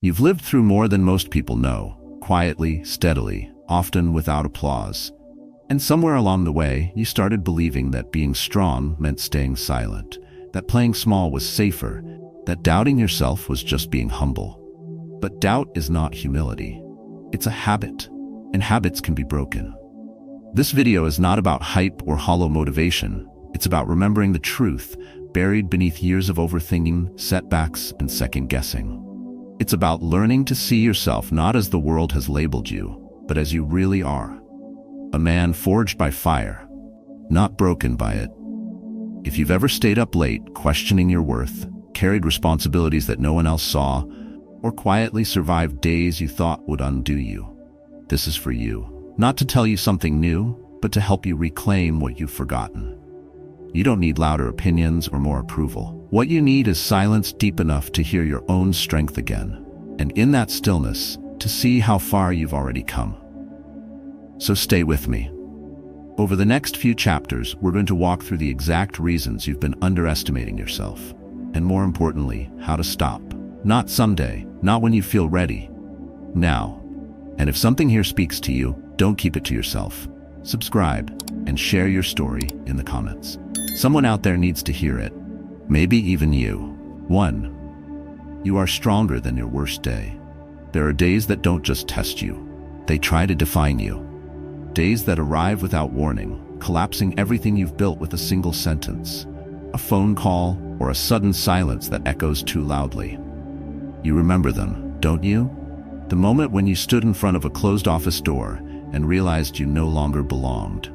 You've lived through more than most people know, quietly, steadily, often without applause. And somewhere along the way, you started believing that being strong meant staying silent, that playing small was safer, that doubting yourself was just being humble. But doubt is not humility. It's a habit, and habits can be broken. This video is not about hype or hollow motivation. It's about remembering the truth, buried beneath years of overthinking, setbacks, and second-guessing. It's about learning to see yourself not as the world has labeled you, but as you really are. A man forged by fire, not broken by it. If you've ever stayed up late, questioning your worth, carried responsibilities that no one else saw, or quietly survived days you thought would undo you, this is for you. Not to tell you something new, but to help you reclaim what you've forgotten. You don't need louder opinions or more approval. What you need is silence deep enough to hear your own strength again, and in that stillness, to see how far you've already come. So stay with me. Over the next few chapters, we're going to walk through the exact reasons you've been underestimating yourself, and more importantly, how to stop. Not someday, not when you feel ready. Now. And if something here speaks to you, don't keep it to yourself. Subscribe and share your story in the comments. Someone out there needs to hear it. Maybe even you. 1. You are stronger than your worst day. There are days that don't just test you. They try to define you. Days that arrive without warning, collapsing everything you've built with a single sentence, a phone call, or a sudden silence that echoes too loudly. You remember them, don't you? The moment when you stood in front of a closed office door and realized you no longer belonged.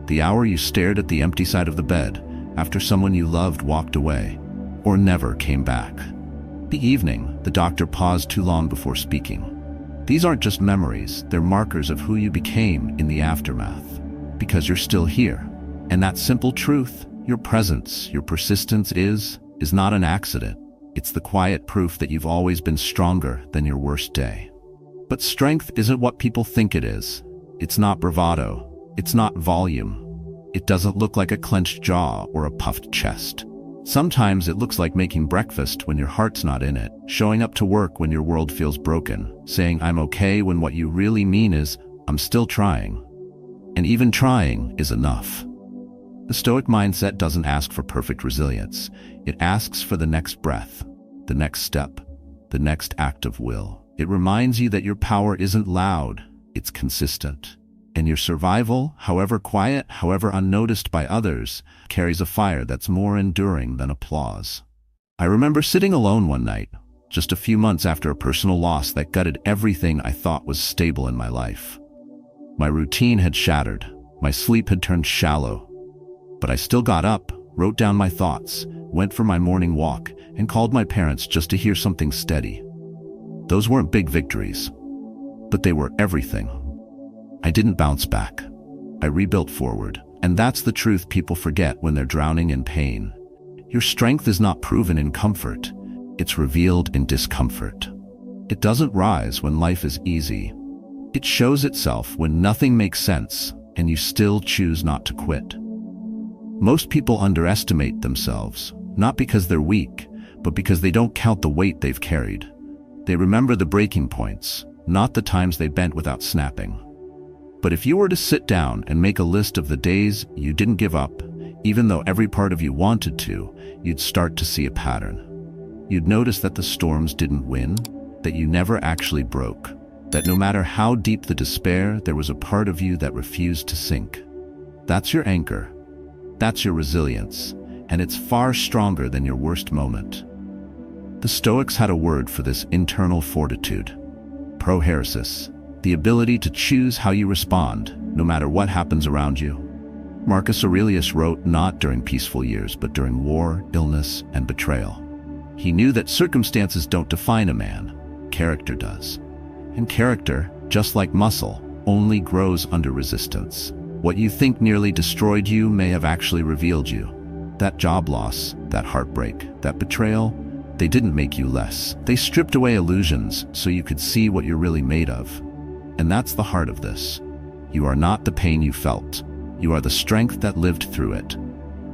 The hour you stared at the empty side of the bed after someone you loved walked away or never came back. The evening the doctor paused too long before speaking. These aren't just memories, they're markers of who you became in the aftermath. Because you're still here. And that simple truth, your presence, your persistence is not an accident. It's the quiet proof that you've always been stronger than your worst day. But strength isn't what people think it is. It's not bravado. It's not volume. It doesn't look like a clenched jaw or a puffed chest. Sometimes it looks like making breakfast when your heart's not in it, showing up to work when your world feels broken, saying I'm okay when what you really mean is I'm still trying. And even trying is enough. The Stoic mindset doesn't ask for perfect resilience. It asks for the next breath, the next step, the next act of will. It reminds you that your power isn't loud, it's consistent. And your survival, however quiet, however unnoticed by others, carries a fire that's more enduring than applause. I remember sitting alone one night, just a few months after a personal loss that gutted everything I thought was stable in my life. My routine had shattered, my sleep had turned shallow, but I still got up, wrote down my thoughts, went for my morning walk, and called my parents just to hear something steady. Those weren't big victories, but they were everything. I didn't bounce back. I rebuilt forward. And that's the truth people forget when they're drowning in pain. Your strength is not proven in comfort. It's revealed in discomfort. It doesn't rise when life is easy. It shows itself when nothing makes sense and you still choose not to quit. Most people underestimate themselves, not because they're weak, but because they don't count the weight they've carried. They remember the breaking points, not the times they bent without snapping. But if you were to sit down and make a list of the days you didn't give up, even though every part of you wanted to, you'd start to see a pattern. You'd notice that the storms didn't win, that you never actually broke, that no matter how deep the despair, there was a part of you that refused to sink. That's your anchor. That's your resilience, and it's far stronger than your worst moment. The Stoics had a word for this internal fortitude: prohairesis. The ability to choose how you respond, no matter what happens around you. Marcus Aurelius wrote not during peaceful years, but during war, illness, and betrayal. He knew that circumstances don't define a man, character does. And character, just like muscle, only grows under resistance. What you think nearly destroyed you may have actually revealed you. That job loss, that heartbreak, that betrayal, they didn't make you less. They stripped away illusions so you could see what you're really made of. And that's the heart of this. You are not the pain you felt. You are the strength that lived through it.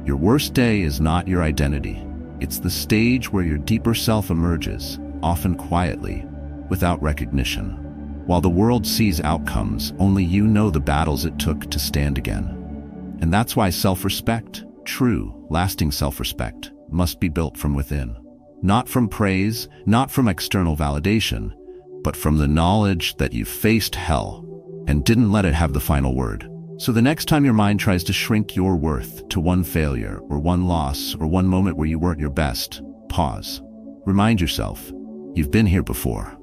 Your worst day is not your identity. It's the stage where your deeper self emerges, often quietly, without recognition. While the world sees outcomes, only you know the battles it took to stand again. And that's why self-respect, true, lasting self-respect, must be built from within. Not from praise, not from external validation, but from the knowledge that you faced hell and didn't let it have the final word. So the next time your mind tries to shrink your worth to one failure or one loss or one moment where you weren't your best, pause. Remind yourself, you've been here before.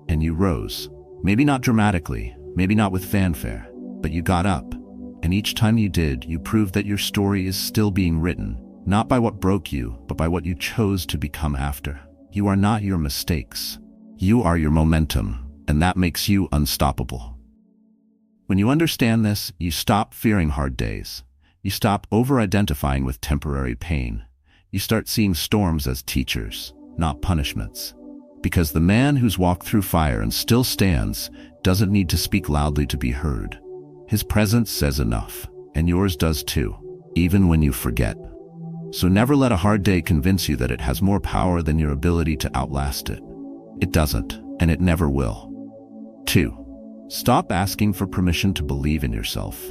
And you rose. Maybe not dramatically, maybe not with fanfare, but you got up. And each time you did, you proved that your story is still being written, not by what broke you, but by what you chose to become after. You are not your mistakes. You are your momentum, and that makes you unstoppable. When you understand this, you stop fearing hard days. You stop over-identifying with temporary pain. You start seeing storms as teachers, not punishments. Because the man who's walked through fire and still stands doesn't need to speak loudly to be heard. His presence says enough, and yours does too, even when you forget. So never let a hard day convince you that it has more power than your ability to outlast it. It doesn't, and it never will. 2. Stop asking for permission to believe in yourself.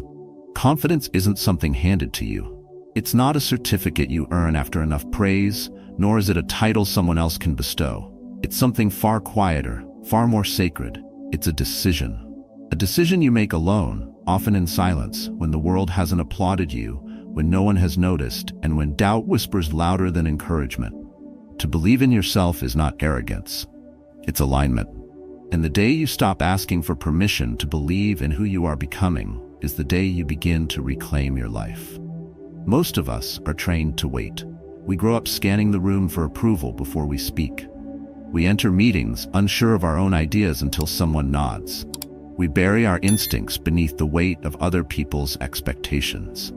Confidence isn't something handed to you. It's not a certificate you earn after enough praise, nor is it a title someone else can bestow. It's something far quieter, far more sacred. It's a decision. A decision you make alone, often in silence, when the world hasn't applauded you, when no one has noticed, and when doubt whispers louder than encouragement. To believe in yourself is not arrogance. It's alignment. And the day you stop asking for permission to believe in who you are becoming is the day you begin to reclaim your life. Most of us are trained to wait. We grow up scanning the room for approval before we speak. We enter meetings unsure of our own ideas until someone nods. We bury our instincts beneath the weight of other people's expectations.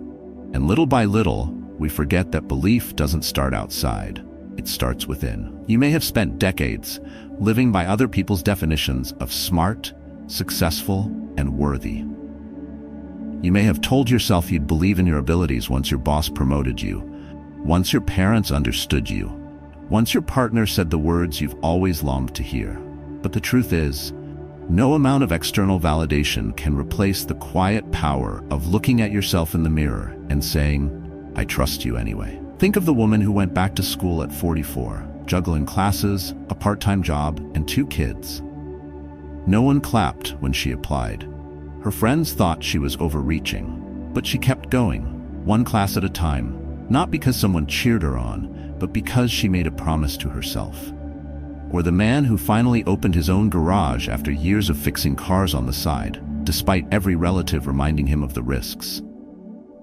And little by little, we forget that belief doesn't start outside. It starts within. You may have spent decades living by other people's definitions of smart, successful, and worthy. You may have told yourself you'd believe in your abilities once your boss promoted you, once your parents understood you, once your partner said the words you've always longed to hear. But the truth is, no amount of external validation can replace the quiet power of looking at yourself in the mirror and saying, I trust you anyway. Think of the woman who went back to school at 44, juggling classes, a part-time job, and 2 kids. No one clapped when she applied. Her friends thought she was overreaching, but she kept going, one class at a time, not because someone cheered her on, but because she made a promise to herself. Or the man who finally opened his own garage after years of fixing cars on the side, despite every relative reminding him of the risks.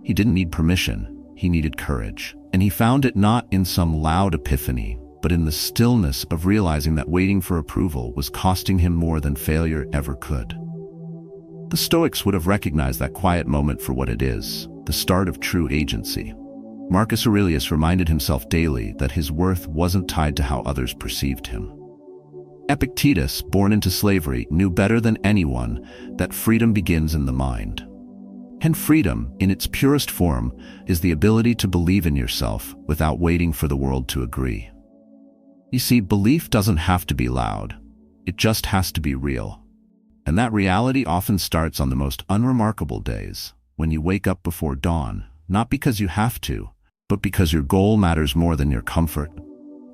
He didn't need permission, he needed courage. And he found it not in some loud epiphany, but in the stillness of realizing that waiting for approval was costing him more than failure ever could. The Stoics would have recognized that quiet moment for what it is, the start of true agency. Marcus Aurelius reminded himself daily that his worth wasn't tied to how others perceived him. Epictetus, born into slavery, knew better than anyone that freedom begins in the mind. And freedom, in its purest form, is the ability to believe in yourself without waiting for the world to agree. You see, belief doesn't have to be loud. It just has to be real. And that reality often starts on the most unremarkable days, when you wake up before dawn, not because you have to, but because your goal matters more than your comfort.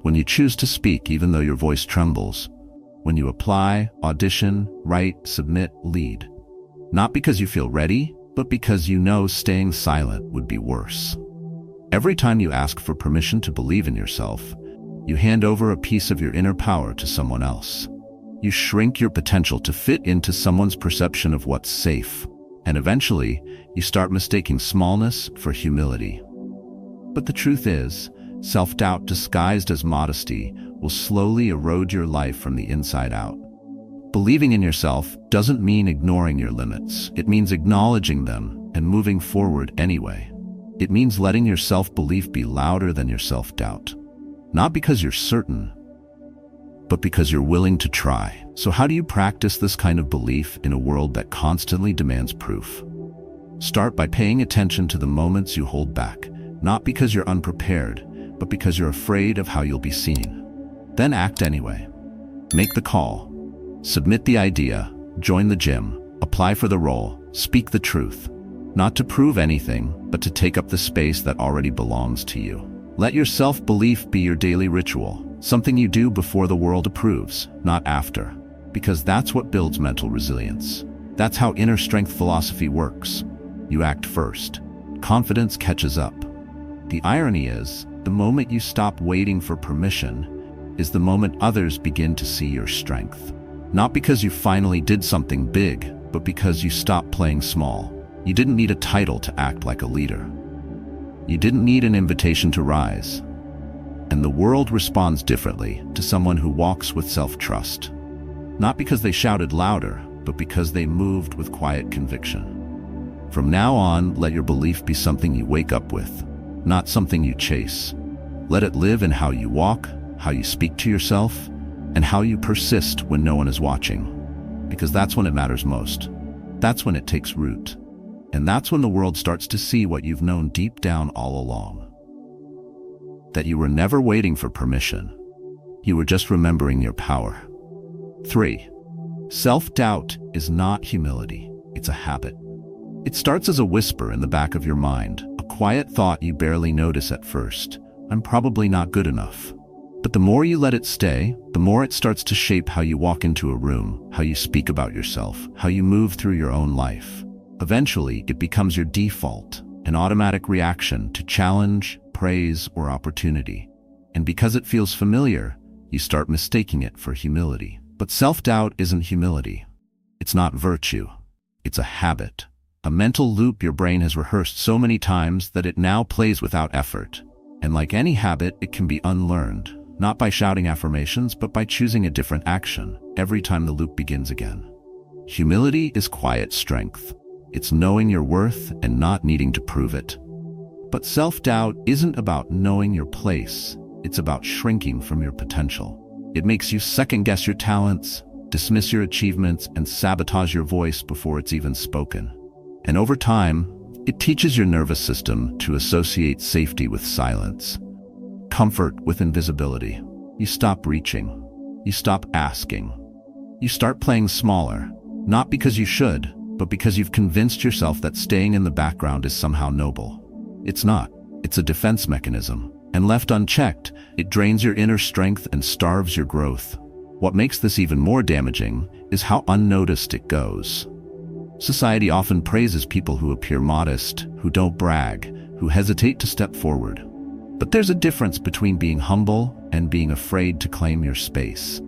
When you choose to speak even though your voice trembles. When you apply, audition, write, submit, lead. Not because you feel ready, but because you know staying silent would be worse. Every time you ask for permission to believe in yourself, you hand over a piece of your inner power to someone else. You shrink your potential to fit into someone's perception of what's safe, and eventually, you start mistaking smallness for humility. But the truth is, self-doubt disguised as modesty will slowly erode your life from the inside out. Believing in yourself doesn't mean ignoring your limits. It means acknowledging them and moving forward anyway. It means letting your self-belief be louder than your self-doubt. Not because you're certain, but because you're willing to try. So how do you practice this kind of belief in a world that constantly demands proof? Start by paying attention to the moments you hold back, not because you're unprepared, but because you're afraid of how you'll be seen. Then act anyway. Make the call. Submit the idea, join the gym, apply for the role, speak the truth. Not to prove anything, but to take up the space that already belongs to you. Let your self-belief be your daily ritual, something you do before the world approves, not after. Because that's what builds mental resilience. That's how inner strength philosophy works. You act first. Confidence catches up. The irony is, the moment you stop waiting for permission is the moment others begin to see your strength. Not because you finally did something big, but because you stopped playing small. You didn't need a title to act like a leader. You didn't need an invitation to rise. And the world responds differently to someone who walks with self-trust. Not because they shouted louder, but because they moved with quiet conviction. From now on, let your belief be something you wake up with, not something you chase. Let it live in how you walk, how you speak to yourself, and how you persist when no one is watching. Because that's when it matters most. That's when it takes root. And that's when the world starts to see what you've known deep down all along. That you were never waiting for permission. You were just remembering your power. 3. Self-doubt is not humility, it's a habit. It starts as a whisper in the back of your mind, a quiet thought you barely notice at first. I'm probably not good enough. But the more you let it stay, the more it starts to shape how you walk into a room, how you speak about yourself, how you move through your own life. Eventually, it becomes your default, an automatic reaction to challenge, praise, or opportunity. And because it feels familiar, you start mistaking it for humility. But self-doubt isn't humility. It's not virtue. It's a habit. A mental loop your brain has rehearsed so many times that it now plays without effort. And like any habit, it can be unlearned, not by shouting affirmations, but by choosing a different action every time the loop begins again. Humility is quiet strength. It's knowing your worth and not needing to prove it. But self-doubt isn't about knowing your place. It's about shrinking from your potential. It makes you second-guess your talents, dismiss your achievements, and sabotage your voice before it's even spoken. And over time, it teaches your nervous system to associate safety with silence, comfort with invisibility. You stop reaching. You stop asking. You start playing smaller, not because you should, but because you've convinced yourself that staying in the background is somehow noble. It's not. It's a defense mechanism. And left unchecked, it drains your inner strength and starves your growth. What makes this even more damaging is how unnoticed it goes. Society often praises people who appear modest, who don't brag, who hesitate to step forward. But there's a difference between being humble and being afraid to claim your space.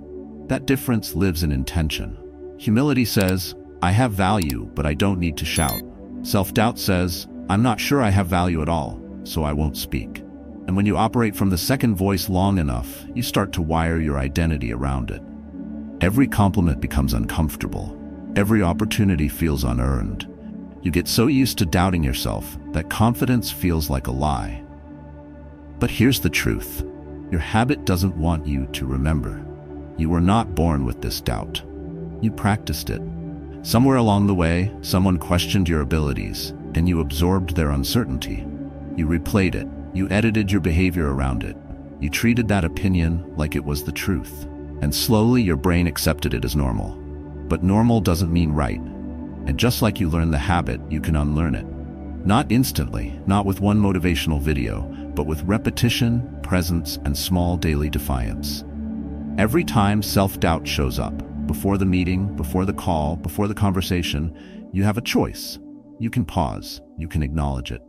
That difference lives in intention. Humility says, I have value, but I don't need to shout. Self-doubt says, I'm not sure I have value at all, so I won't speak. And when you operate from the second voice long enough, you start to wire your identity around it. Every compliment becomes uncomfortable. Every opportunity feels unearned. You get so used to doubting yourself that confidence feels like a lie. But here's the truth. Your habit doesn't want you to remember. You were not born with this doubt. You practiced it. Somewhere along the way, someone questioned your abilities, and you absorbed their uncertainty. You replayed it. You edited your behavior around it. You treated that opinion like it was the truth. And slowly your brain accepted it as normal. But normal doesn't mean right. And just like you learn the habit, you can unlearn it. Not instantly, not with one motivational video, but with repetition, presence, and small daily defiance. Every time self-doubt shows up, before the meeting, before the call, before the conversation, you have a choice. You can pause, you can acknowledge it.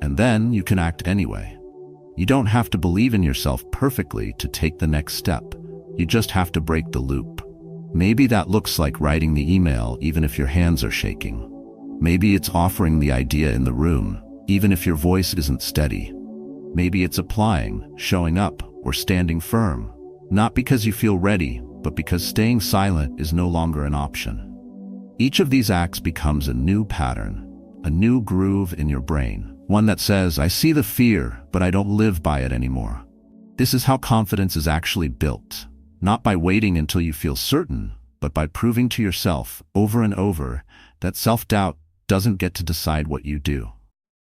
And then you can act anyway. You don't have to believe in yourself perfectly to take the next step. You just have to break the loop. Maybe that looks like writing the email even if your hands are shaking. Maybe it's offering the idea in the room, even if your voice isn't steady. Maybe it's applying, showing up, or standing firm. Not because you feel ready, but because staying silent is no longer an option. Each of these acts becomes a new pattern, a new groove in your brain, one that says, I see the fear, but I don't live by it anymore. This is how confidence is actually built. Not by waiting until you feel certain, but by proving to yourself over and over that self-doubt doesn't get to decide what you do.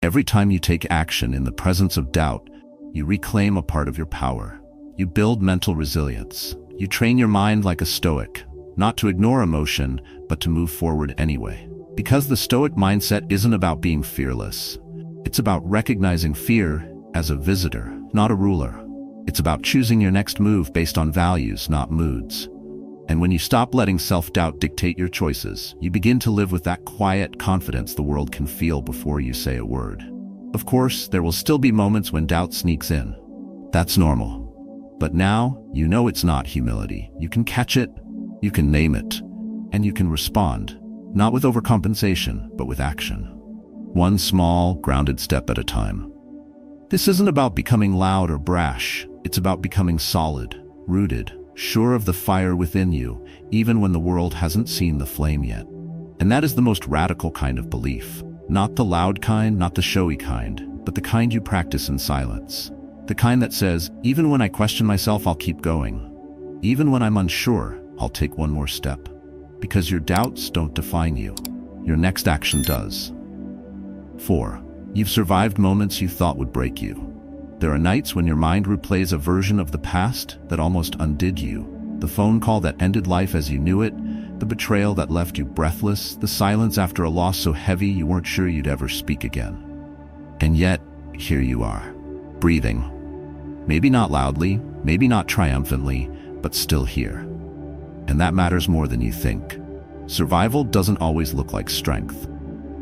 Every time you take action in the presence of doubt, you reclaim a part of your power. You build mental resilience. You train your mind like a Stoic, not to ignore emotion, but to move forward anyway. Because the Stoic mindset isn't about being fearless. It's about recognizing fear as a visitor, not a ruler. It's about choosing your next move based on values, not moods. And when you stop letting self-doubt dictate your choices, you begin to live with that quiet confidence the world can feel before you say a word. Of course, there will still be moments when doubt sneaks in. That's normal. But now, you know it's not humility. You can catch it, you can name it, and you can respond, not with overcompensation, but with action. One small, grounded step at a time. This isn't about becoming loud or brash. It's about becoming solid, rooted, sure of the fire within you, even when the world hasn't seen the flame yet. And that is the most radical kind of belief. Not the loud kind, not the showy kind, but the kind you practice in silence. The kind that says, even when I question myself, I'll keep going. Even when I'm unsure, I'll take one more step. Because your doubts don't define you. Your next action does. 4. You've survived moments you thought would break you. There are nights when your mind replays a version of the past that almost undid you. The phone call that ended life as you knew it, the betrayal that left you breathless, the silence after a loss so heavy you weren't sure you'd ever speak again. And yet, here you are, breathing. Maybe not loudly, maybe not triumphantly, but still here. And that matters more than you think. Survival doesn't always look like strength.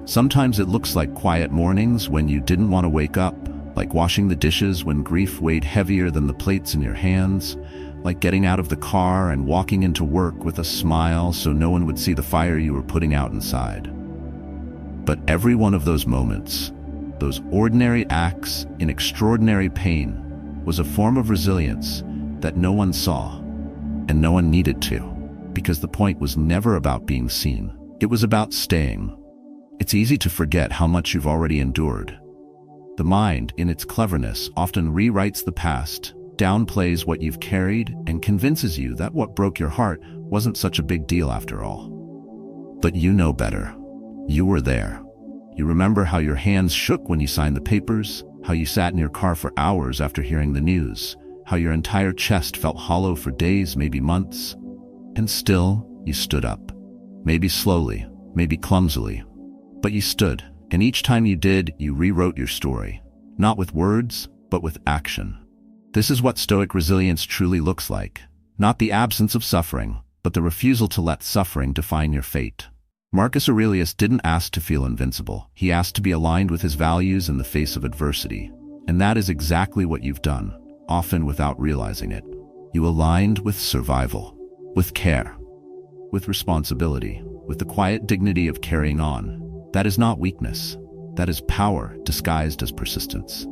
Sometimes it looks like quiet mornings when you didn't want to wake up, like washing the dishes when grief weighed heavier than the plates in your hands, like getting out of the car and walking into work with a smile so no one would see the fire you were putting out inside. But every one of those moments, those ordinary acts in extraordinary pain, was a form of resilience that no one saw, and no one needed to, because the point was never about being seen. It was about staying. It's easy to forget how much you've already endured. The mind, in its cleverness, often rewrites the past, downplays what you've carried, and convinces you that what broke your heart wasn't such a big deal after all. But you know better. You were there. You remember how your hands shook when you signed the papers, how you sat in your car for hours after hearing the news, how your entire chest felt hollow for days, maybe months. And still, you stood up. Maybe slowly, maybe clumsily, but you stood. And each time you did, you rewrote your story. Not with words, but with action. This is what Stoic resilience truly looks like. Not the absence of suffering, but the refusal to let suffering define your fate. Marcus Aurelius didn't ask to feel invincible. He asked to be aligned with his values in the face of adversity. And that is exactly what you've done, often without realizing it. You aligned with survival, with care, with responsibility, with the quiet dignity of carrying on. That is not weakness. That is power disguised as persistence.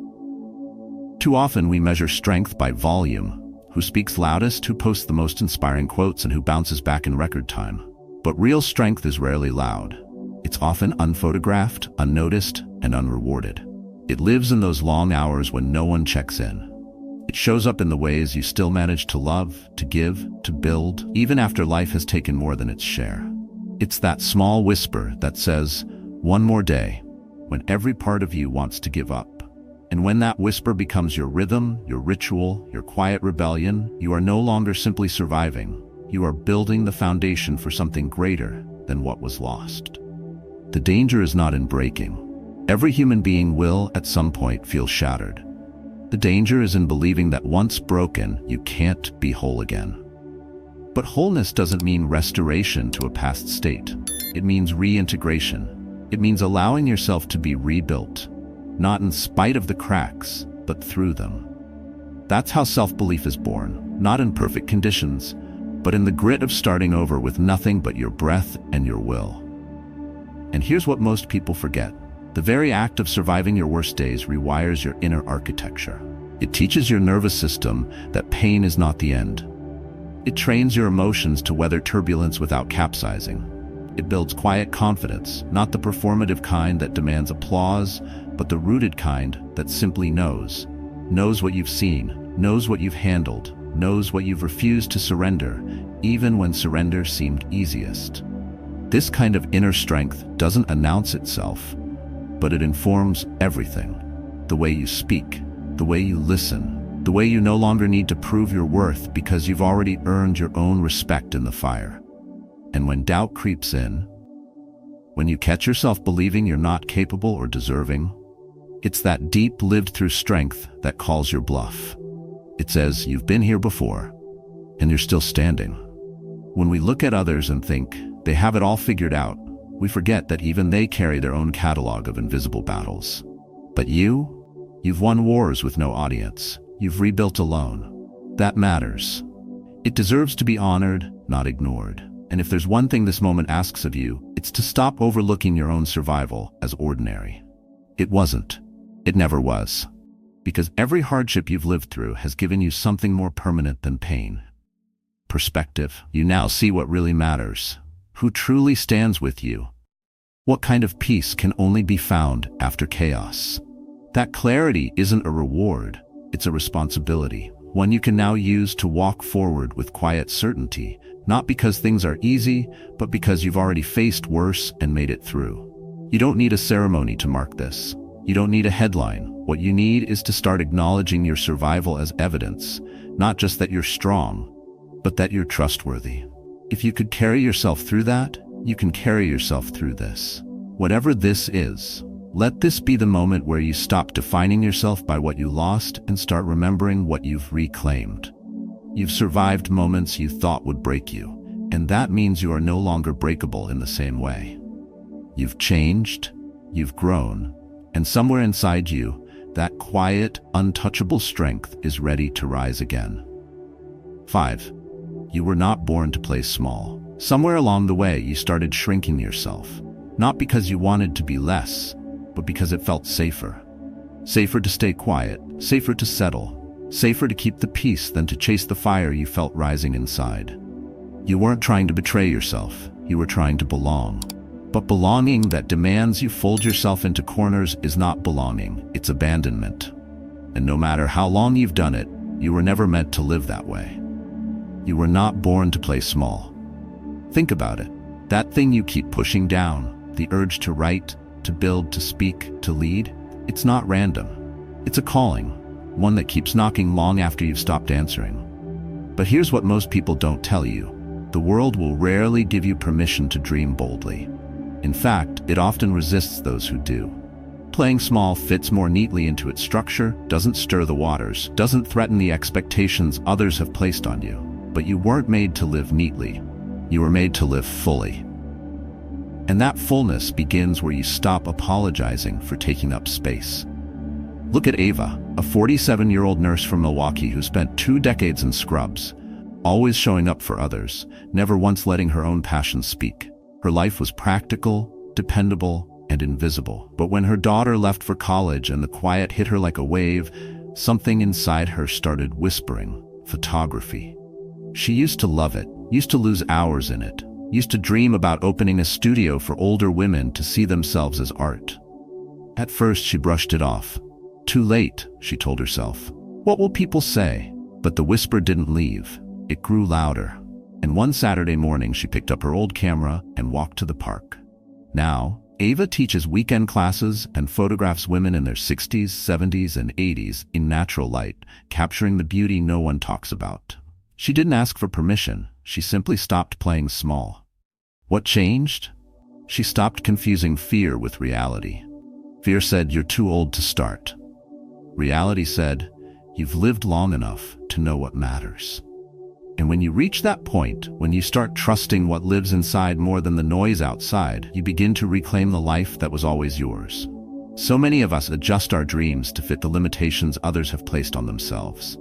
Too often we measure strength by volume. Who speaks loudest, who posts the most inspiring quotes, and who bounces back in record time. But real strength is rarely loud. It's often unphotographed, unnoticed, and unrewarded. It lives in those long hours when no one checks in. It shows up in the ways you still manage to love, to give, to build, even after life has taken more than its share. It's that small whisper that says, "One more day," when every part of you wants to give up. And when that whisper becomes your rhythm, your ritual, your quiet rebellion, you are no longer simply surviving. You are building the foundation for something greater than what was lost. The danger is not in breaking. Every human being will, at some point, feel shattered. The danger is in believing that once broken, you can't be whole again. But wholeness doesn't mean restoration to a past state. It means reintegration. It means allowing yourself to be rebuilt, not in spite of the cracks, but through them. That's how self-belief is born, not in perfect conditions, but in the grit of starting over with nothing but your breath and your will. And here's what most people forget. The very act of surviving your worst days rewires your inner architecture. It teaches your nervous system that pain is not the end. It trains your emotions to weather turbulence without capsizing. It builds quiet confidence, not the performative kind that demands applause, but the rooted kind that simply knows. Knows what you've seen, knows what you've handled, knows what you've refused to surrender, even when surrender seemed easiest. This kind of inner strength doesn't announce itself, but it informs everything. The way you speak, the way you listen, the way you no longer need to prove your worth because you've already earned your own respect in the fire. And when doubt creeps in, when you catch yourself believing you're not capable or deserving, it's that deep lived-through strength that calls your bluff. It says, you've been here before, and you're still standing. When we look at others and think they have it all figured out, we forget that even they carry their own catalog of invisible battles. But you've won wars with no audience. You've rebuilt alone. That matters. It deserves to be honored, not ignored. And if there's one thing this moment asks of you, it's to stop overlooking your own survival as ordinary. It wasn't. It never was. Because every hardship you've lived through has given you something more permanent than pain. Perspective. You now see what really matters. Who truly stands with you. What kind of peace can only be found after chaos. That clarity isn't a reward, it's a responsibility. One you can now use to walk forward with quiet certainty, not because things are easy, but because you've already faced worse and made it through. You don't need a ceremony to mark this. You don't need a headline. What you need is to start acknowledging your survival as evidence, not just that you're strong, but that you're trustworthy. If you could carry yourself through that, you can carry yourself through this. Whatever this is, let this be the moment where you stop defining yourself by what you lost and start remembering what you've reclaimed. You've survived moments you thought would break you, and that means you are no longer breakable in the same way. You've changed, you've grown, and somewhere inside you, that quiet, untouchable strength is ready to rise again. 5. You were not born to play small. Somewhere along the way, you started shrinking yourself, not because you wanted to be less, but because it felt safer. Safer to stay quiet, safer to settle, safer to keep the peace than to chase the fire you felt rising inside. You weren't trying to betray yourself, you were trying to belong. But belonging that demands you fold yourself into corners is not belonging, it's abandonment. And no matter how long you've done it, you were never meant to live that way. You were not born to play small. Think about it. That thing you keep pushing down, the urge to write, to build, to speak, to lead, it's not random. It's a calling, one that keeps knocking long after you've stopped answering. But here's what most people don't tell you. The world will rarely give you permission to dream boldly. In fact, it often resists those who do. Playing small fits more neatly into its structure, doesn't stir the waters, doesn't threaten the expectations others have placed on you. But you weren't made to live neatly. You were made to live fully. And that fullness begins where you stop apologizing for taking up space. Look at Ava, a 47-year-old nurse from Milwaukee who spent 2 decades in scrubs, always showing up for others, never once letting her own passions speak. Her life was practical, dependable, and invisible. But when her daughter left for college and the quiet hit her like a wave, something inside her started whispering, photography. She used to love it, used to lose hours in it, used to dream about opening a studio for older women to see themselves as art. At first, she brushed it off. Too late, she told herself. What will people say? But the whisper didn't leave. It grew louder. And one Saturday morning, she picked up her old camera and walked to the park. Now, Ava teaches weekend classes and photographs women in their 60s, 70s, and 80s in natural light, capturing the beauty no one talks about. She didn't ask for permission. She simply stopped playing small. What changed? She stopped confusing fear with reality. Fear said, you're too old to start. Reality said, you've lived long enough to know what matters. And when you reach that point, when you start trusting what lives inside more than the noise outside, you begin to reclaim the life that was always yours. So many of us adjust our dreams to fit the limitations others have placed on themselves.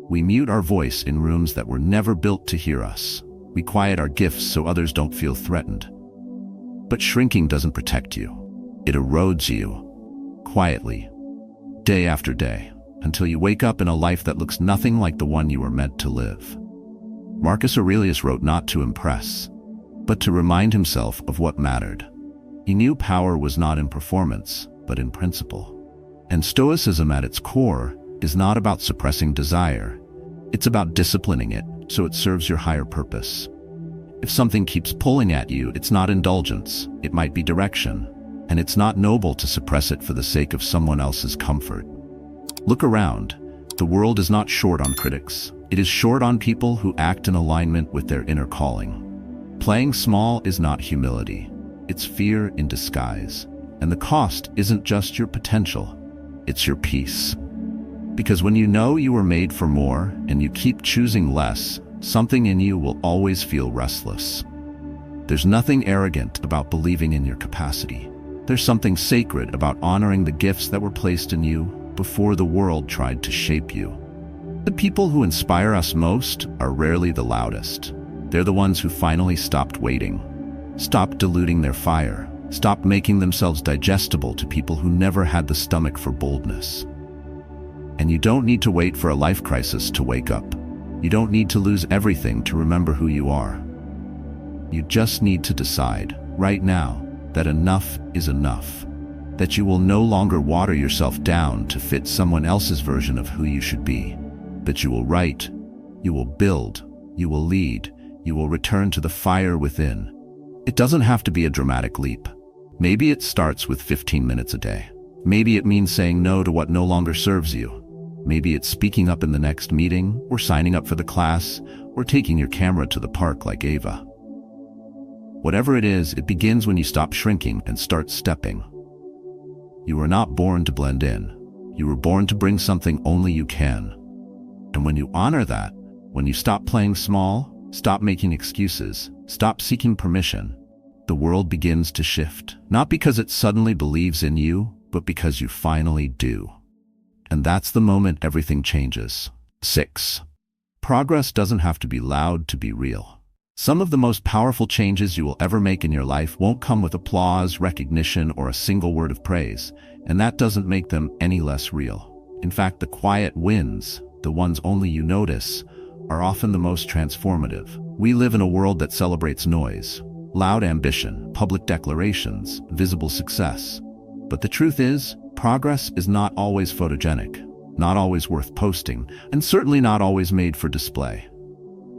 We mute our voice in rooms that were never built to hear us. We quiet our gifts so others don't feel threatened. But shrinking doesn't protect you. It erodes you, quietly, day after day, until you wake up in a life that looks nothing like the one you were meant to live. Marcus Aurelius wrote not to impress, but to remind himself of what mattered. He knew power was not in performance, but in principle. And Stoicism at its core is not about suppressing desire. It's about disciplining it so it serves your higher purpose. If something keeps pulling at you, it's not indulgence, it might be direction. And it's not noble to suppress it for the sake of someone else's comfort. Look around. The world is not short on critics. It is short on people who act in alignment with their inner calling. Playing small is not humility. It's fear in disguise. And the cost isn't just your potential, it's your peace. Because when you know you were made for more and you keep choosing less, something in you will always feel restless. There's nothing arrogant about believing in your capacity. There's something sacred about honoring the gifts that were placed in you before the world tried to shape you. The people who inspire us most are rarely the loudest. They're the ones who finally stopped waiting, stopped diluting their fire, stopped making themselves digestible to people who never had the stomach for boldness. And you don't need to wait for a life crisis to wake up. You don't need to lose everything to remember who you are. You just need to decide, right now, that enough is enough. That you will no longer water yourself down to fit someone else's version of who you should be. That you will write, you will build, you will lead, you will return to the fire within. It doesn't have to be a dramatic leap. Maybe it starts with 15 minutes a day. Maybe it means saying no to what no longer serves you. Maybe it's speaking up in the next meeting, or signing up for the class, or taking your camera to the park like Ava. Whatever it is, it begins when you stop shrinking and start stepping. You were not born to blend in. You were born to bring something only you can. And when you honor that, when you stop playing small, stop making excuses, stop seeking permission, the world begins to shift. Not because it suddenly believes in you, but because you finally do. And that's the moment everything changes. 6. Progress doesn't have to be loud to be real. Some of the most powerful changes you will ever make in your life won't come with applause, recognition, or a single word of praise, and that doesn't make them any less real. In fact, the quiet wins, the ones only you notice, are often the most transformative. We live in a world that celebrates noise, loud ambition, public declarations, visible success. But the truth is, progress is not always photogenic, not always worth posting, and certainly not always made for display.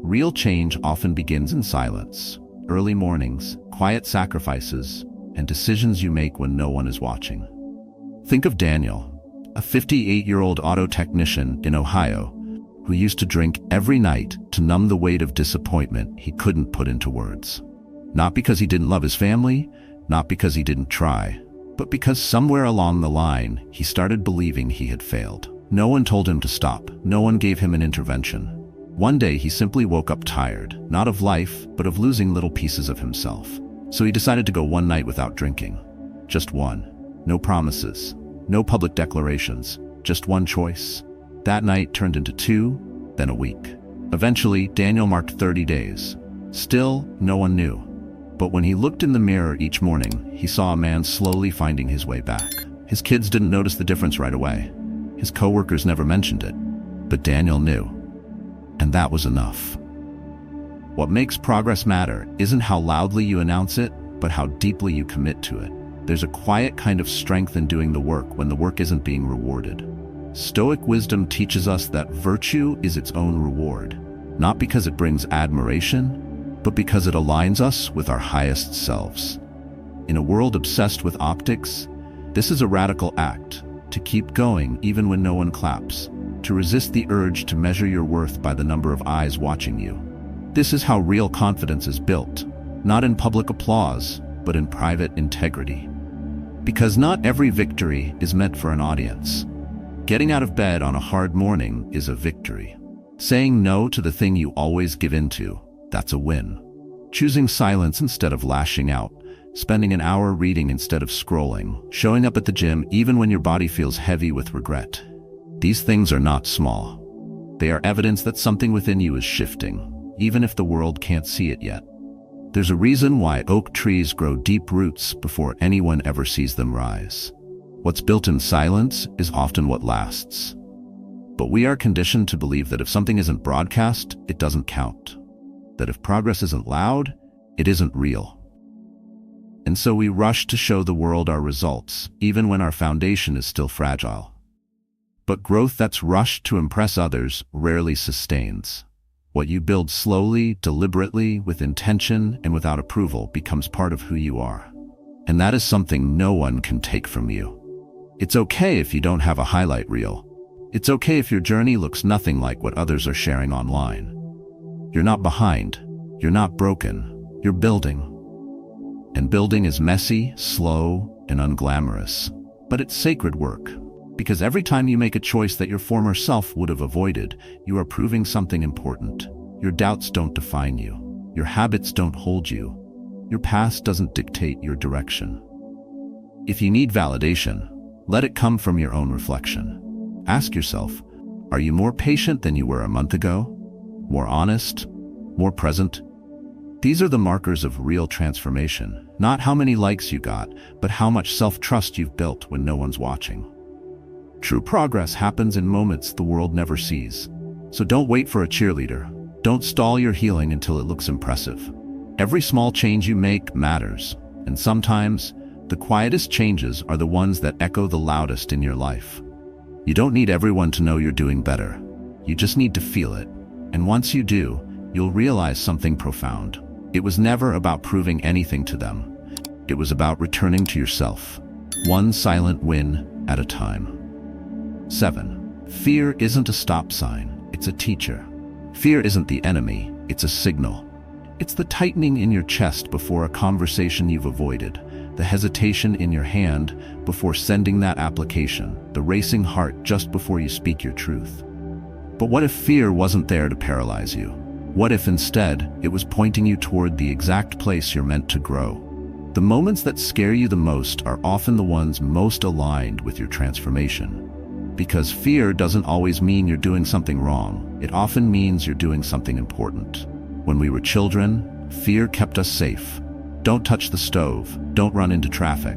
Real change often begins in silence, early mornings, quiet sacrifices, and decisions you make when no one is watching. Think of Daniel, a 58-year-old auto technician in Ohio, who used to drink every night to numb the weight of disappointment he couldn't put into words. Not because he didn't love his family, not because he didn't try, but because somewhere along the line, he started believing he had failed. No one told him to stop. No one gave him an intervention. One day, he simply woke up tired, not of life, but of losing little pieces of himself. So he decided to go one night without drinking. Just one. No promises, no public declarations, just one choice. That night turned into 2, then a week. Eventually, Daniel marked 30 days. Still, no one knew. But when he looked in the mirror each morning, he saw a man slowly finding his way back. His kids didn't notice the difference right away. His coworkers never mentioned it. But Daniel knew. And that was enough. What makes progress matter isn't how loudly you announce it, but how deeply you commit to it. There's a quiet kind of strength in doing the work when the work isn't being rewarded. Stoic wisdom teaches us that virtue is its own reward, not because it brings admiration, but because it aligns us with our highest selves. In a world obsessed with optics, this is a radical act, to keep going even when no one claps, to resist the urge to measure your worth by the number of eyes watching you. This is how real confidence is built, not in public applause, but in private integrity. Because not every victory is meant for an audience. Getting out of bed on a hard morning is a victory. Saying no to the thing you always give into, that's a win. Choosing silence instead of lashing out, spending an hour reading instead of scrolling, showing up at the gym even when your body feels heavy with regret. These things are not small. They are evidence that something within you is shifting, even if the world can't see it yet. There's a reason why oak trees grow deep roots before anyone ever sees them rise. What's built in silence is often what lasts. But we are conditioned to believe that if something isn't broadcast, it doesn't count. That if progress isn't loud, it isn't real. And so we rush to show the world our results, even when our foundation is still fragile. But growth that's rushed to impress others rarely sustains. What you build slowly, deliberately, with intention, and without approval becomes part of who you are. And that is something no one can take from you. It's okay if you don't have a highlight reel. It's okay if your journey looks nothing like what others are sharing online. You're not behind. You're not broken. You're building. And building is messy, slow, and unglamorous. But it's sacred work. Because every time you make a choice that your former self would have avoided, you are proving something important. Your doubts don't define you. Your habits don't hold you. Your past doesn't dictate your direction. If you need validation, let it come from your own reflection. Ask yourself, are you more patient than you were a month ago? More honest? More present? These are the markers of real transformation, not how many likes you got, but how much self-trust you've built when no one's watching. True progress happens in moments the world never sees. So don't wait for a cheerleader. Don't stall your healing until it looks impressive. Every small change you make matters, and sometimes, the quietest changes are the ones that echo the loudest in your life. You don't need everyone to know you're doing better. You just need to feel it. And once you do, you'll realize something profound. It was never about proving anything to them. It was about returning to yourself, one silent win at a time. 7. Fear isn't a stop sign, it's a teacher. Fear isn't the enemy, it's a signal. It's the tightening in your chest before a conversation you've avoided, the hesitation in your hand before sending that application, the racing heart just before you speak your truth. But what if fear wasn't there to paralyze you? What if instead it was pointing you toward the exact place you're meant to grow? The moments that scare you the most are often the ones most aligned with your transformation. Because fear doesn't always mean you're doing something wrong. It often means you're doing something important. When we were children, fear kept us safe. Don't touch the stove, don't run into traffic.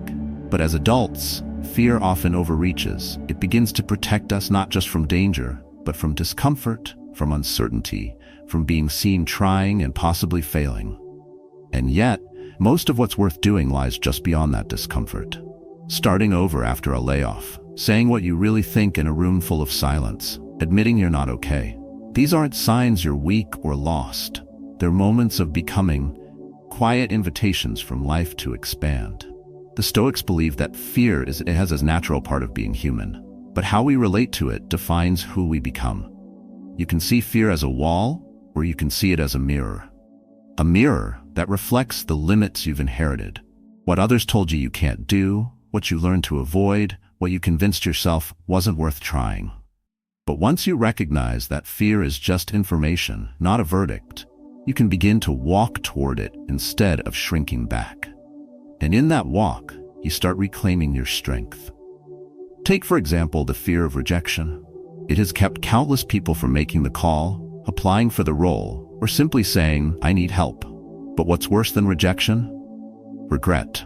But as adults, fear often overreaches. It begins to protect us not just from danger, but from discomfort, from uncertainty, from being seen trying and possibly failing. And yet, most of what's worth doing lies just beyond that discomfort. Starting over after a layoff, saying what you really think in a room full of silence, admitting you're not okay. These aren't signs you're weak or lost. They're moments of becoming, quiet invitations from life to expand. The Stoics believe that fear is a natural part of being human, but how we relate to it defines who we become. You can see fear as a wall, or you can see it as a mirror. A mirror that reflects the limits you've inherited, what others told you can't do, what you learned to avoid, what you convinced yourself wasn't worth trying. But once you recognize that fear is just information, not a verdict, you can begin to walk toward it instead of shrinking back. And in that walk, you start reclaiming your strength. Take, for example, the fear of rejection. It has kept countless people from making the call, applying for the role, or simply saying, "I need help." But what's worse than rejection? Regret.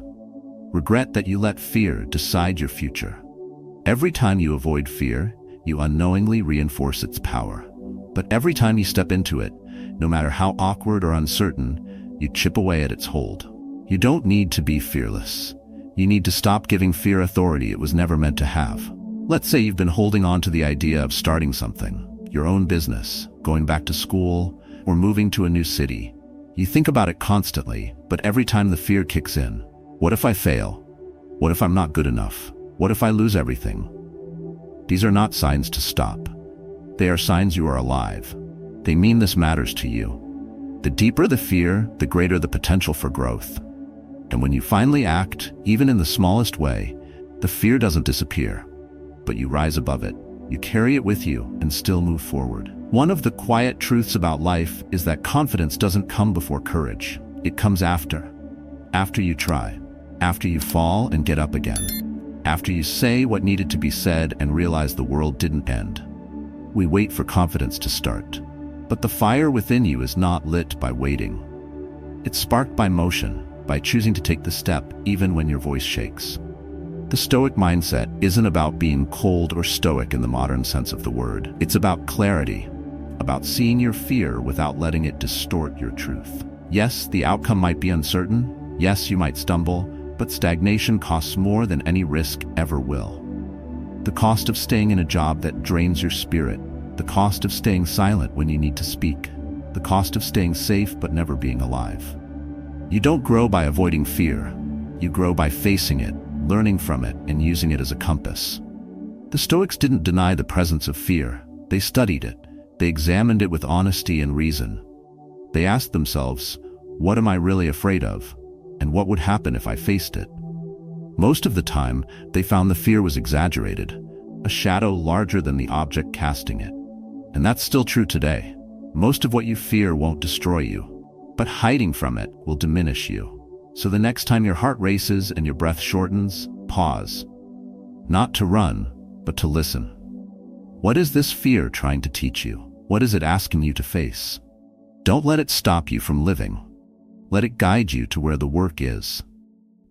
Regret that you let fear decide your future. Every time you avoid fear, you unknowingly reinforce its power. But every time you step into it, no matter how awkward or uncertain, you chip away at its hold. You don't need to be fearless. You need to stop giving fear authority it was never meant to have. Let's say you've been holding on to the idea of starting something, your own business, going back to school, or moving to a new city. You think about it constantly, but every time the fear kicks in, what if I fail? What if I'm not good enough? What if I lose everything? These are not signs to stop. They are signs you are alive. They mean this matters to you. The deeper the fear, the greater the potential for growth. And when you finally act, even in the smallest way, the fear doesn't disappear, but you rise above it. You carry it with you and still move forward. One of the quiet truths about life is that confidence doesn't come before courage. It comes after. After you try. After you fall and get up again. After you say what needed to be said and realize the world didn't end. We wait for confidence to start. But the fire within you is not lit by waiting. It's sparked by motion, by choosing to take the step even when your voice shakes. The Stoic mindset isn't about being cold or stoic in the modern sense of the word. It's about clarity, about seeing your fear without letting it distort your truth. Yes, the outcome might be uncertain. Yes, you might stumble, but stagnation costs more than any risk ever will. The cost of staying in a job that drains your spirit, the cost of staying silent when you need to speak, the cost of staying safe but never being alive. You don't grow by avoiding fear. You grow by facing it, learning from it, and using it as a compass. The Stoics didn't deny the presence of fear. They studied it. They examined it with honesty and reason. They asked themselves, What am I really afraid of? And what would happen if I faced it? Most of the time, they found the fear was exaggerated, a shadow larger than the object casting it. And that's still true today. Most of what you fear won't destroy you, but hiding from it will diminish you. So the next time your heart races and your breath shortens, pause. Not to run, but to listen. What is this fear trying to teach you? What is it asking you to face? Don't let it stop you from living. Let it guide you to where the work is.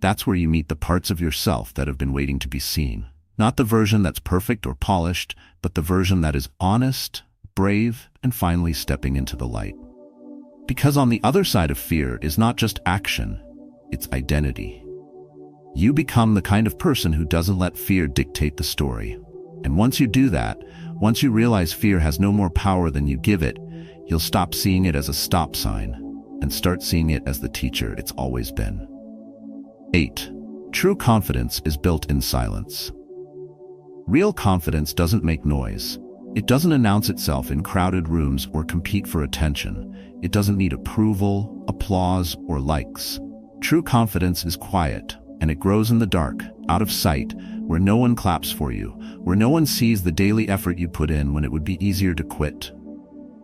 That's where you meet the parts of yourself that have been waiting to be seen. Not the version that's perfect or polished, but the version that is honest, brave, and finally stepping into the light. Because on the other side of fear is not just action, it's identity. You become the kind of person who doesn't let fear dictate the story. And once you do that, once you realize fear has no more power than you give it, you'll stop seeing it as a stop sign and start seeing it as the teacher it's always been. 8. True confidence is built in silence. Real confidence doesn't make noise. It doesn't announce itself in crowded rooms or compete for attention. It doesn't need approval, applause, or likes. True confidence is quiet, and it grows in the dark, out of sight, where no one claps for you, where no one sees the daily effort you put in when it would be easier to quit.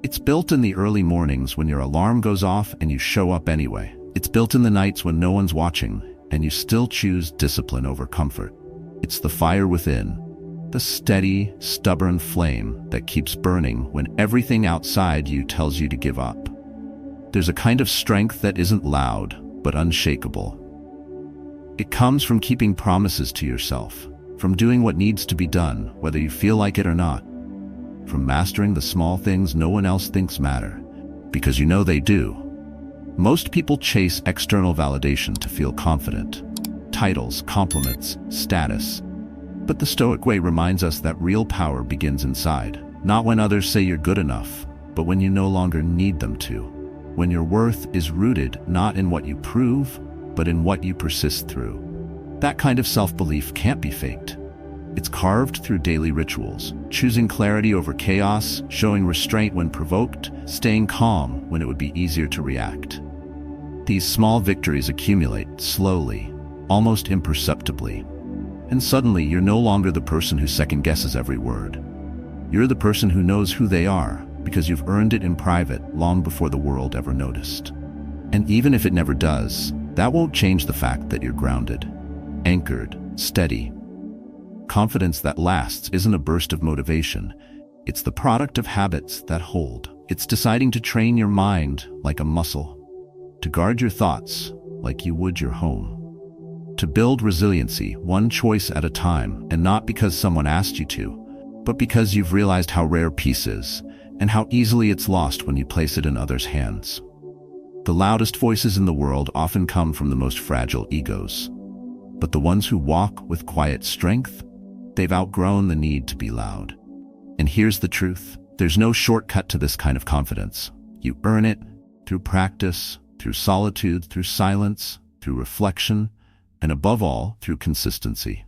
It's built in the early mornings when your alarm goes off and you show up anyway. It's built in the nights when no one's watching and you still choose discipline over comfort. It's the fire within, the steady, stubborn flame that keeps burning when everything outside you tells you to give up. There's a kind of strength that isn't loud, but unshakable. It comes from keeping promises to yourself, from doing what needs to be done, whether you feel like it or not, from mastering the small things no one else thinks matter, because you know they do. Most people chase external validation to feel confident. Titles, compliments, status. But the Stoic way reminds us that real power begins inside, not when others say you're good enough, but when you no longer need them to. When your worth is rooted not in what you prove, but in what you persist through. That kind of self-belief can't be faked. It's carved through daily rituals, choosing clarity over chaos, showing restraint when provoked, staying calm when it would be easier to react. These small victories accumulate slowly, almost imperceptibly, and suddenly you're no longer the person who second-guesses every word. You're the person who knows who they are because you've earned it in private long before the world ever noticed. And even if it never does, that won't change the fact that you're grounded, anchored, steady. Confidence that lasts isn't a burst of motivation. It's the product of habits that hold. It's deciding to train your mind like a muscle, to guard your thoughts like you would your home, to build resiliency one choice at a time, and not because someone asked you to, but because you've realized how rare peace is and how easily it's lost when you place it in others' hands. The loudest voices in the world often come from the most fragile egos, but the ones who walk with quiet strength, they've outgrown the need to be loud. And here's the truth. There's no shortcut to this kind of confidence. You earn it through practice, through solitude, through silence, through reflection, and above all, through consistency.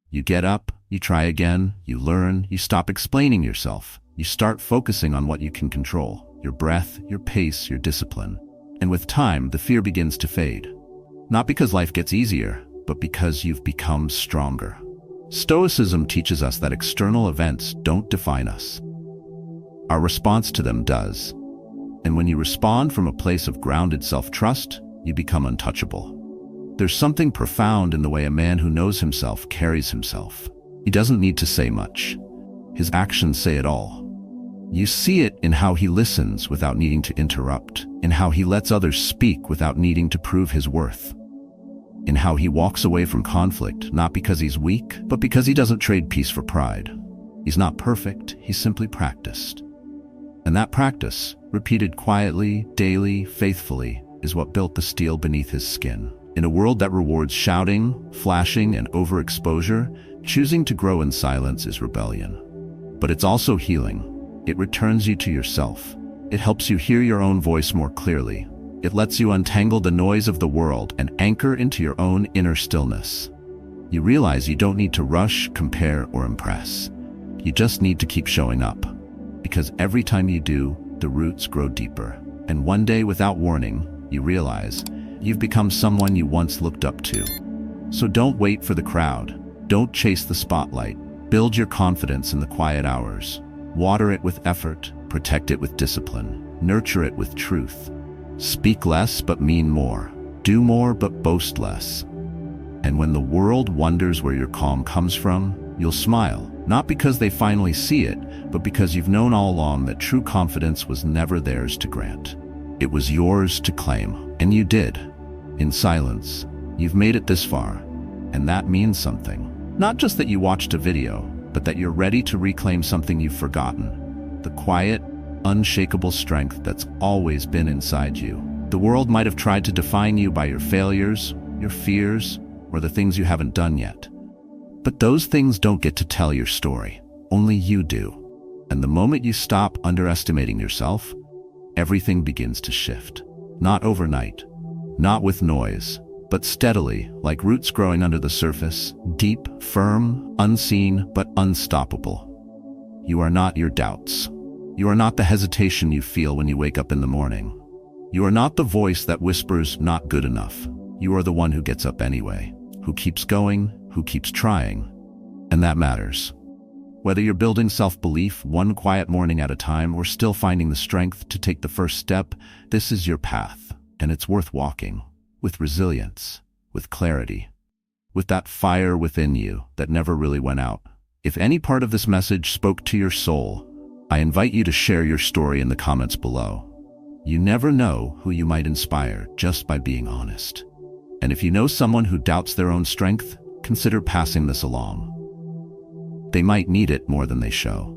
You get up, you try again, you learn, you stop explaining yourself. You start focusing on what you can control, your breath, your pace, your discipline. And with time, the fear begins to fade. Not because life gets easier, but because you've become stronger. Stoicism teaches us that external events don't define us. Our response to them does. And when you respond from a place of grounded self-trust, you become untouchable. There's something profound in the way a man who knows himself carries himself. He doesn't need to say much. His actions say it all. You see it in how he listens without needing to interrupt, in how he lets others speak without needing to prove his worth, in how he walks away from conflict, not because he's weak, but because he doesn't trade peace for pride. He's not perfect, he's simply practiced. And that practice, repeated quietly, daily, faithfully, is what built the steel beneath his skin. In a world that rewards shouting, flashing, and overexposure, choosing to grow in silence is rebellion. But it's also healing. It returns you to yourself. It helps you hear your own voice more clearly. It lets you untangle the noise of the world and anchor into your own inner stillness. You realize you don't need to rush, compare, or impress. You just need to keep showing up. Because every time you do, the roots grow deeper. And one day, without warning, you realize you've become someone you once looked up to. So don't wait for the crowd. Don't chase the spotlight. Build your confidence in the quiet hours. Water it with effort, protect it with discipline, nurture it with truth. Speak less but mean more. Do more but boast less. And when the world wonders where your calm comes from, you'll smile, not because they finally see it, but because you've known all along that true confidence was never theirs to grant. It was yours to claim, and you did. In silence, you've made it this far, and that means something. Not just that you watched a video, but that you're ready to reclaim something you've forgotten. The quiet, unshakable strength that's always been inside you. The world might have tried to define you by your failures, your fears, or the things you haven't done yet. But those things don't get to tell your story. Only you do. And the moment you stop underestimating yourself, everything begins to shift. Not overnight, not with noise, but steadily, like roots growing under the surface, deep, firm, unseen, but unstoppable. You are not your doubts. You are not the hesitation you feel when you wake up in the morning. You are not the voice that whispers, "not good enough." You are the one who gets up anyway, who keeps going, who keeps trying. And that matters. Whether you're building self-belief one quiet morning at a time or still finding the strength to take the first step, this is your path, and it's worth walking. With resilience, with clarity, with that fire within you that never really went out. If any part of this message spoke to your soul, I invite you to share your story in the comments below. You never know who you might inspire just by being honest. And if you know someone who doubts their own strength, consider passing this along. They might need it more than they show.